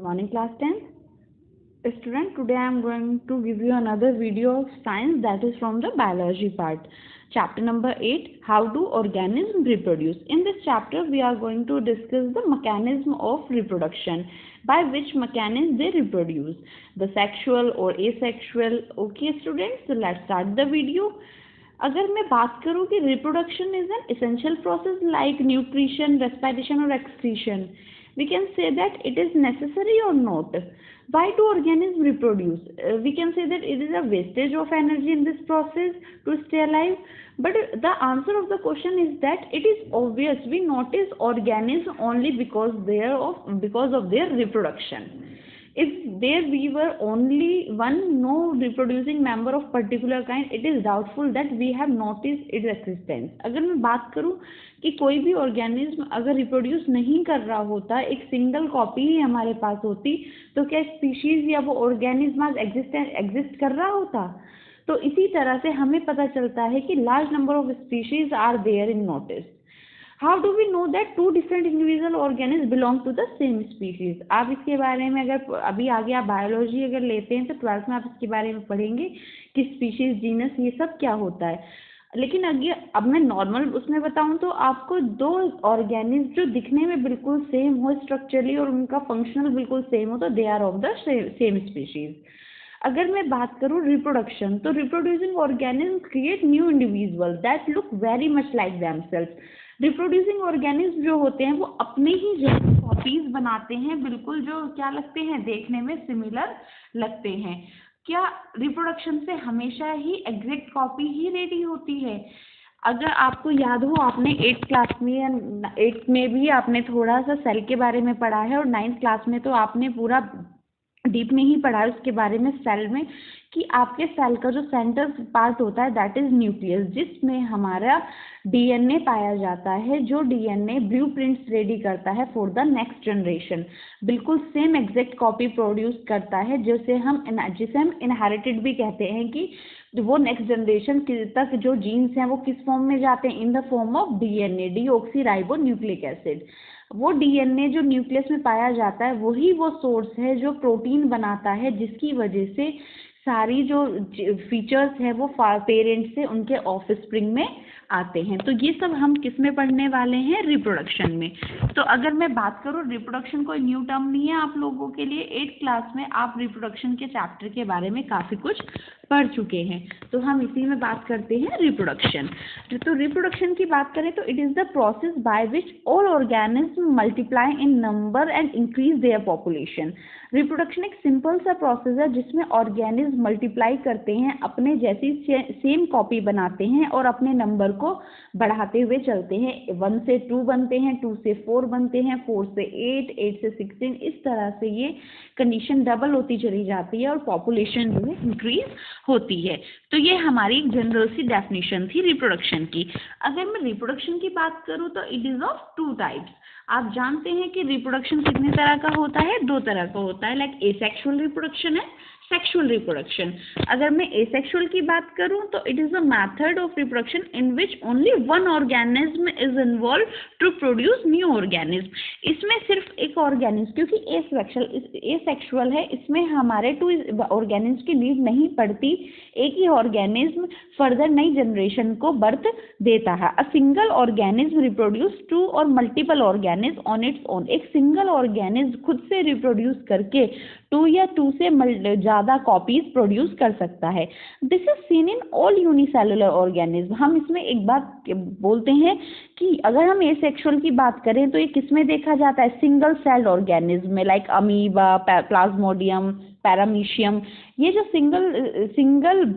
Morning class 10. Student, today I am going to give you another video of science, that is from the biology part. Chapter number 8, how do organisms reproduce? In this chapter we are going to discuss the mechanism of reproduction, by which mechanism they reproduce, the sexual or asexual. Okay students, so let's start the video. अगर मैं बात करूं कि reproduction is an essential process like nutrition, respiration or excretion, we can say that it is necessary or not. Why do organisms reproduce? We can say that it is a wastage of energy in this process to stay alive. But the answer of the question is that it is obvious. We notice organisms only because of their reproduction. If there we were only one no reproducing member of particular kind, it is doubtful that we have noticed its existence. अगर मैं बात करूं कि कोई भी organism अगर reproduce नहीं कर रहा होता, एक सिंगल कॉपी ही हमारे पास होती, तो क्या स्पीशीज या वो ऑर्गेनिज्म एग्जिस्ट कर रहा होता? तो इसी तरह से हमें पता चलता है कि large number of species are there in notice. How do we know that two different individual organisms belong to the same species? आप इसके बारे में अगर अभी आगे आप बायोलॉजी अगर लेते हैं तो 12th में आप इसके बारे में पढ़ेंगे कि स्पीशीज, जीनस, ये सब क्या होता है. लेकिन अब मैं नॉर्मल उसमें बताऊं तो आपको दो ऑर्गेनिज्म जो दिखने में बिल्कुल सेम हो स्ट्रक्चरली और उनका फंक्शनल बिल्कुल सेम हो, तो they are of the same species. अगर मैं बात करूं रिप्रोडक्शन, तो reproducing organism create new individual that look very much like themselves. Reproducing organism जो होते हैं वो अपने ही जो कॉपीज बनाते हैं, बिल्कुल जो क्या लगते हैं, देखने में सिमिलर लगते हैं. क्या रिप्रोडक्शन से हमेशा ही एग्जैक्ट कॉपी ही रेडी होती है? अगर आपको याद हो, आपने 8th क्लास में या 8th में भी आपने थोड़ा सा सेल के बारे में पढ़ा है, और 9th क्लास में तो आपने पूरा डीप में ही पढ़ा है उसके बारे में, सेल में, कि आपके सेल का जो सेंटर पार्ट होता है दैट इज न्यूक्लियस, जिसमें हमारा डीएनए पाया जाता है, जो डीएनए ब्लूप्रिंट्स रेडी करता है फॉर द नेक्स्ट जनरेशन. बिल्कुल सेम एग्जैक्ट कॉपी प्रोड्यूस करता है, जिसे हम इनहेरिटेड भी कहते हैं, कि वो नेक्स्ट जनरेशन तक जो जीन्स हैं वो किस फॉर्म में जाते हैं, in the form of DNA, deoxy ribonucleic acid. वो डीएनए जो न्यूक्लियस में पाया जाता है वही वो सोर्स है जो प्रोटीन बनाता है, जिसकी वजह से सारी जो फीचर्स है वो पेरेंट्स से उनके ऑफस्प्रिंग में आते हैं. तो ये सब हम किस में पढ़ने वाले हैं? रिप्रोडक्शन में. तो अगर मैं बात करूँ, रिप्रोडक्शन कोई न्यू टर्म नहीं है आप लोगों के लिए. 8th क्लास में आप रिप्रोडक्शन के चैप्टर के बारे में काफ़ी कुछ पढ़ चुके हैं, तो हम इसी में बात करते हैं रिप्रोडक्शन. तो रिप्रोडक्शन की बात करें तो it is the process by which all organism multiply in number and increase their population. Reproduction एक सिंपल सा प्रोसेस है जिसमें ऑर्गेनिज्म मल्टीप्लाई करते हैं, अपने जैसी सेम कॉपी बनाते हैं और अपने नंबर को बढ़ाते हुए चलते हैं. 1 से 2 बनते हैं, 2 से 4 बनते हैं, 4 से 8, 8 से 16, इस तरह से ये कंडीशन डबल होती चली जाती है और पॉपुलेशन जो है इंक्रीज होती है. तो ये हमारी जनरल सी डेफिनेशन थी रिप्रोडक्शन की. अगर मैं रिप्रोडक्शन की बात करूँ तो इट इज़ ऑफ 2 टाइप्स. आप जानते हैं कि रिप्रोडक्शन कितने तरह का होता है? 2 तरह का होता है, लाइक एसेक्सुअल रिप्रोडक्शन है, सेक्सुअल रिप्रोडक्शन. अगर मैं एसेक्सुअल की बात करूं तो it is a method of reproduction in which only one organism is involve to produce new organism. इसमें सिर्फ एक ऑर्गेनिज्म, क्योंकि एसेक्सुअल है, इसमें हमारे 2 ऑर्गेनिज्म की नीड नहीं पड़ती, एक ही ऑर्गेनिज्म फर्दर नई जनरेशन को बर्थ देता है. अ सिंगल ऑर्गेनिज्म रिप्रोड्यूस 2 और multiple organism on its own. एक सिंगल ऑर्गेनिज्म खुद से रिप्रोड्यूस करके 2 या 2 से ज़्यादा कॉपीज प्रोड्यूस कर सकता है. This is seen in all unicellular organism. हम इसमें एक बात बोलते हैं कि अगर हम एसेक्सुअल की बात करें तो ये किस में देखा जाता है? सिंगल सेल्ड ऑर्गेनिज्म में, लाइक अमीबा, प्लाज्मोडियम, पैरामीशियम. ये जो सिंगल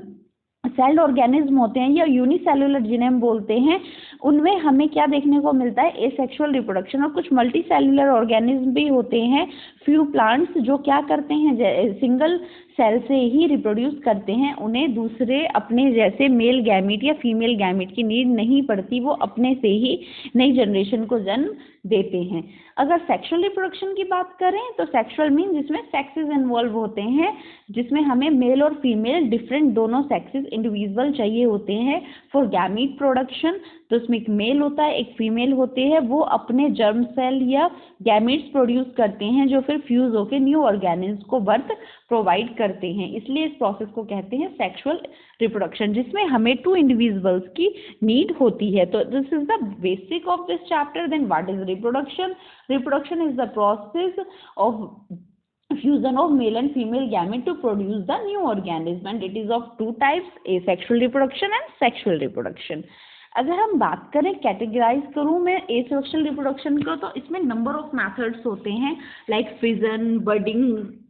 सेल्ड ऑर्गेनिज्म होते हैं या यूनिसेलुलर जिन्हें हम बोलते हैं, उनमें हमें क्या देखने को मिलता है? Asexual reproduction. और कुछ मल्टी सेलुलर ऑर्गेनिज्म भी होते हैं, फ्यू प्लांट्स, जो क्या करते हैं, सिंगल सेल से ही रिप्रोड्यूस करते हैं, उन्हें दूसरे अपने जैसे मेल गैमीट या फीमेल गैमीट की नीड नहीं पड़ती, वो अपने से ही नई जनरेशन को जन्म देते हैं. अगर सेक्सुअल रिप्रोडक्शन की बात करें तो सेक्सुअल मीन जिसमें सेक्सेस इन्वॉल्व होते हैं, जिसमें हमें मेल और फीमेल डिफरेंट दोनों सेक्सेस इंडिविजुअल चाहिए होते हैं फॉर गैमीट प्रोडक्शन. तो उसमें एक मेल होता है, एक फीमेल होती है, वो अपने जर्म सेल या गैमेट्स प्रोड्यूस करते हैं जो फिर फ्यूज होकर न्यू ऑर्गेनिज्म को बर्थ प्रोवाइड करते हैं। इसलिए इस प्रोसेस को कहते हैं सेक्सुअल रिप्रोडक्शन, जिसमें हमें 2 इंडिविजुअल्स की नीड होती है। तो this is the basic of this chapter. Then what is reproduction? Reproduction is the process of fusion of male and female gamete to produce the new organism, and it is of 2 types, asexual reproduction and sexual reproduction. अगर हम बात करें, categorise करूं मैं asexual reproduction को, तो इसमें number of methods होते हैं like fission, budding,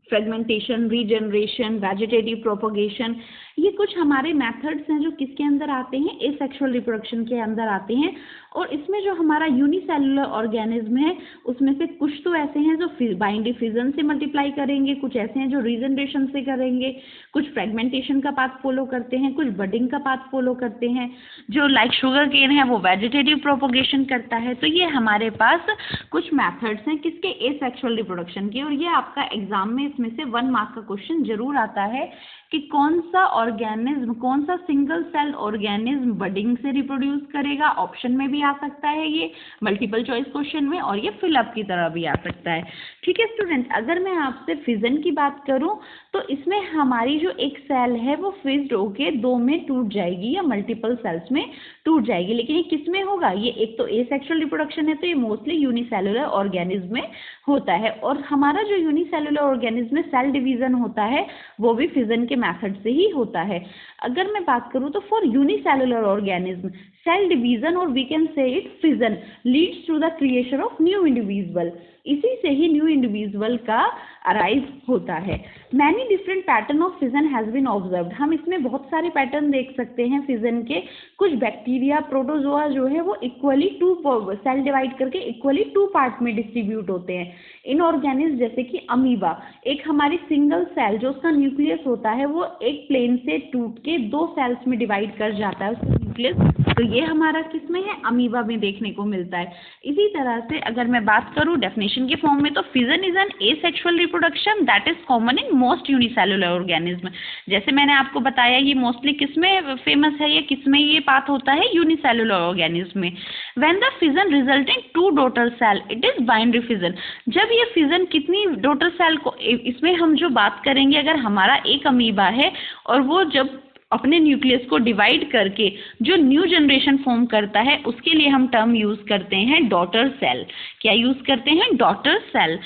fragmentation, regeneration, vegetative propagation. ये कुछ हमारे मेथड्स हैं जो किसके अंदर आते हैं? एसेक्सुअल रिप्रोडक्शन के अंदर आते हैं। और इसमें जो हमारा यूनिसेलुलर ऑर्गेनिज्म है उसमें से कुछ तो ऐसे हैं जो बाइंडी फिजन से मल्टीप्लाई करेंगे, कुछ ऐसे हैं जो रीजनरेशन से करेंगे, कुछ फ्रेगमेंटेशन का पाथ फॉलो करते हैं, कुछ बडिंग का पाथ फॉलो करते हैं, जो लाइक शुगर केन है वो वेजिटेटिव प्रोपगेशन करता है। तो ये हमारे पास कुछ मेथड्स हैं किसके? एसेक्सुअल रिप्रोडक्शन के। और ये आपका एग्जाम में इसमें से 1 मार्क का क्वेश्चन जरूर आता है कि कौन सा ऑर्गेनिज्म, कौन सा सिंगल सेल ऑर्गेनिज्म बडिंग से रिप्रोड्यूस करेगा। ऑप्शन में भी आ सकता है ये, मल्टीपल चॉइस क्वेश्चन में, और ये फिलअप की तरह भी आ सकता है। ठीक है स्टूडेंट, अगर मैं आपसे फिजन की बात करूं तो इसमें हमारी जो एक सेल है वो फिज्ड होके 2 में टूट जाएगी या मल्टीपल सेल्स में टूट जाएगी। लेकिन ये किस में होगा? ये एक तो एसेक्सुअल रिप्रोडक्शन है, तो ये मोस्टली यूनिसेलुलर ऑर्गेनिज्म में होता है। और हमारा जो यूनिसेलुलर ऑर्गेनिज्म में सेल डिवीजन होता है वो भी फिजन के मेथड से ही होता है। अगर मैं बात करूं तो for unicellular organism cell division, और we can say it fission, leads to the creation of new individual. इसी से ही न्यू इंडिविजुअल का अराइज होता है। Many different pattern of fission has been observed. हम इसमें बहुत सारे पैटर्न देख सकते हैं फिजन के। कुछ बैक्टीरिया, प्रोटोजोआ जो है वो इक्वली 2 सेल डिवाइड करके इक्वली 2 पार्ट में डिस्ट्रीब्यूट होते हैं। इनऑर्गेनिज्म जैसे कि अमीबा, एक हमारी सिंगल सेल जो उसका न्यूक्लियस होता है वो एक प्लेन से टूट के 2 सेल्स में डिवाइड कर जाता है उसका न्यूक्लियस। तो ये हमारा किसमें है? अमीबा में देखने को मिलता है। इसी तरह से अगर मैं बात करूं डेफिनेशन के फॉर्म में, तो fission is an asexual reproduction that is common in most unicellular organism. जैसे मैंने आपको बताया ये मोस्टली किसमें फेमस है, ये किसमें ये पाथ होता है? यूनिसेलुलर ऑर्गेनिज्म में। When the fission result in 2 daughter cell it is binary fission. जब ये फिजन कितनी डॉटर सेल को, इसमें हम जो बात करेंगे, अगर हमारा एक अमीबा है और वो जब अपने न्यूक्लियस को डिवाइड करके जो न्यू जनरेशन फॉर्म करता है उसके लिए हम टर्म यूज करते हैं डॉटर सेल। क्या यूज करते हैं? Daughter cell.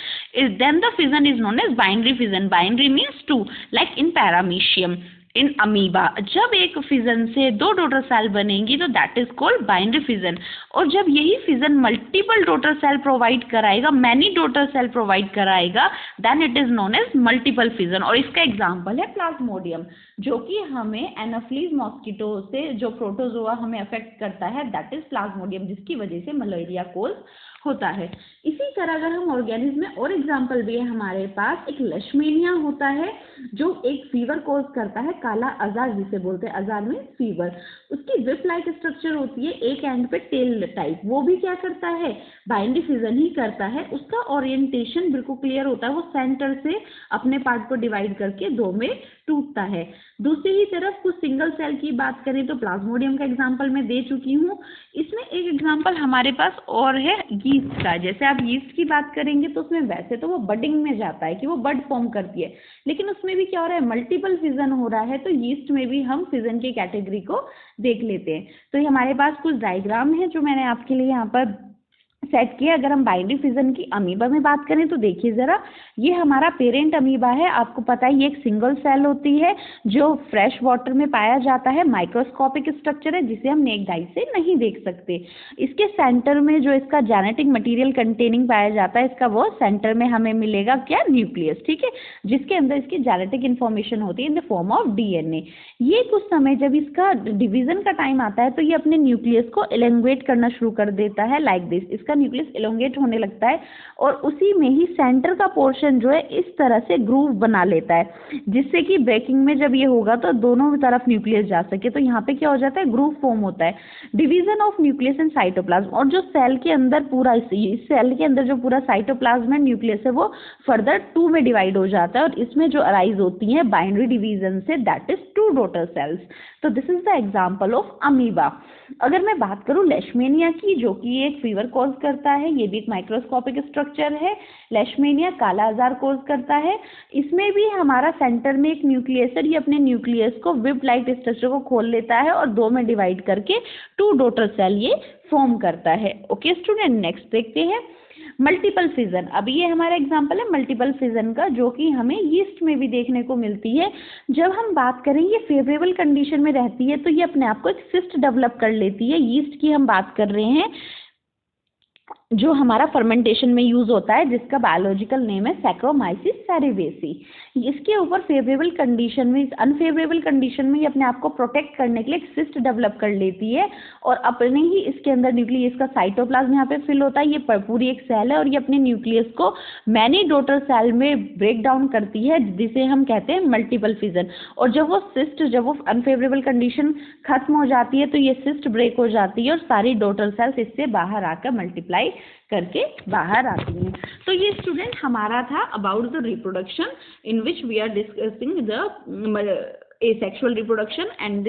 Then the fission is known as binary fission. Binary means 2, like in paramecium, in amoeba. जब एक फिजन से 2 डॉटर सेल बनेंगी तो that is called binary fission. और जब यही fission multiple daughter cell provide कराएगा, मैनी डॉटर सेल प्रोवाइड कराएगा, then it is known as multiple fission. और इसका एग्जांपल है प्लाज्मोडियम, जो कि हमें एनाफ्लीज मॉस्किटो से जो प्रोटोजोआ हमें अफेक्ट करता है, दैट इज प्लाज्मोडियम, जिसकी वजह से मलेरिया कोज होता है। इसी तरह अगर हम ऑर्गेनिज्म में और एग्जांपल भी है हमारे पास, एक लेशमेनिया होता है जो एक फीवर कोज करता है, काला अजार जिसे बोलते हैं, अजार में फीवर। उसकी विप लाइक स्ट्रक्चर होती है, एक एंड पे टेल टाइप। वो भी क्या करता है? बाइनरी फिजन ही करता है। उसका ओरिएंटेशन बिल्कुल क्लियर होता है, वो सेंटर से अपने पार्ट को डिवाइड करके 2 में टूटता है। दूसरी ही तरफ कुछ सिंगल सेल की बात करें तो प्लाज्मोडियम का एग्जांपल मैं दे चुकी हूँ। इसमें एक एग्जांपल हमारे पास और है यीस्ट का। जैसे आप यीस्ट की बात करेंगे तो उसमें वैसे तो वो बडिंग में जाता है कि वो बड फॉर्म करती है, लेकिन उसमें भी क्या हो रहा है? मल्टीपल फिजन हो रहा है। तो यीस्ट में भी हम फिजन की कैटेगरी को देख लेते हैं। तो ये हमारे पास कुछ डायग्राम है जो मैंने आपके लिए यहाँ पर सेट किया। अगर हम बाइनरी फिजन की अमीबा में बात करें तो देखिए जरा, ये हमारा पेरेंट अमीबा है। आपको पता है ये एक सिंगल सेल होती है जो फ्रेश वाटर में पाया जाता है। माइक्रोस्कोपिक स्ट्रक्चर है जिसे हम नेक्ड आई से नहीं देख सकते। इसके सेंटर में जो इसका जेनेटिक मटेरियल कंटेनिंग पाया जाता है, इसका वो सेंटर में हमें मिलेगा क्या? न्यूक्लियस। ठीक है, जिसके अंदर इसकी जेनेटिक इन्फॉर्मेशन होती है in the form of DNA. ये कुछ समय जब इसका डिवीजन का टाइम आता है तो ये अपने न्यूक्लियस को एलोंगेट करना शुरू कर देता है, लाइक दिस। इसका न्यूक्लियस एलोंगेट होने लगता है और उसी में ही सेंटर का पोर्शन जो है इस तरह से ग्रूव बना लेता है, जिससे कि ब्रेकिंग में जब ये होगा तो दोनों तरफ न्यूक्लियस जा सके। तो यहाँ पे क्या हो जाता है? ग्रूव फॉर्म होता है। Division of nucleus and cytoplasm, और जो सेल के अंदर पूरा इस सेल के अंदर जो पूरा साइटोप्लाज्म एंड न्यूक्लियस है वो फर्दर 2 में डिवाइड हो जाता है और इसमें जो अराइज होती है बाइनरी डिवीजन से, दैट इज 2 डॉटर सेल्स। तो this is the example of amoeba. अगर मैं बात करूं लेशमेनिया की, जो कि एक फीवर कॉज करता है, ये भी एक माइक्रोस्कोपिक स्ट्रक्चर है। लेशमेनिया काला आजार कॉज करता है। इसमें भी हमारा सेंटर में एक न्यूक्लियस, ये अपने न्यूक्लियस को विप्ड लाइट स्ट्रक्चर को खोल लेता है और दो में डिवाइड करके 2 डॉटर सेल ये फॉर्म करता है। ओके स्टूडेंट, नेक्स्ट देखते हैं मल्टीपल फिजन। अब ये हमारा एग्जांपल है मल्टीपल फिजन का, जो कि हमें यीस्ट में भी देखने को मिलती है। जब हम बात करें ये फेवरेबल कंडीशन में रहती है तो ये अपने आप को एक सिस्ट डेवलप कर लेती है। यीस्ट की हम बात कर रहे हैं जो हमारा फर्मेंटेशन में यूज होता है, जिसका बायोलॉजिकल नेम है सैक्रोमाइसिस सेरेवेसी। इसके ऊपर फेवरेबल कंडीशन में, अनफेवरेबल कंडीशन में ये अपने आप को प्रोटेक्ट करने के लिए एक सिस्ट डेवलप कर लेती है और अपने ही इसके अंदर न्यूक्लियस का साइटोप्लाज्म यहाँ पे फिल होता है। ये पूरी एक सेल है और ये अपने न्यूक्लियस को मैनी डॉटर सेल में ब्रेक डाउन करती है, जिसे हम कहते हैं मल्टीपल फिजन। और जब वो अनफेवरेबल कंडीशन खत्म हो जाती है तो ये सिस्ट ब्रेक हो जाती है और सारी डॉटर सेल्स इससे बाहर आकर मल्टीप्लाई करके बाहर आती हैं। तो ये स्टूडेंट हमारा था about the reproduction in which we are discussing the asexual reproduction, and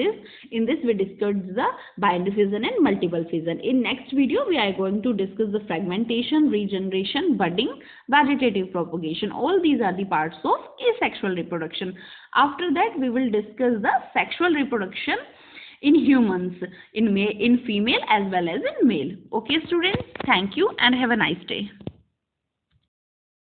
in this we discussed the binary fission and multiple fission. In next video we are going to discuss the fragmentation, regeneration, budding, vegetative propagation. All these are the parts of asexual reproduction. After that we will discuss the sexual reproduction in humans, in female as well as in male. Okay students, thank you and have a nice day.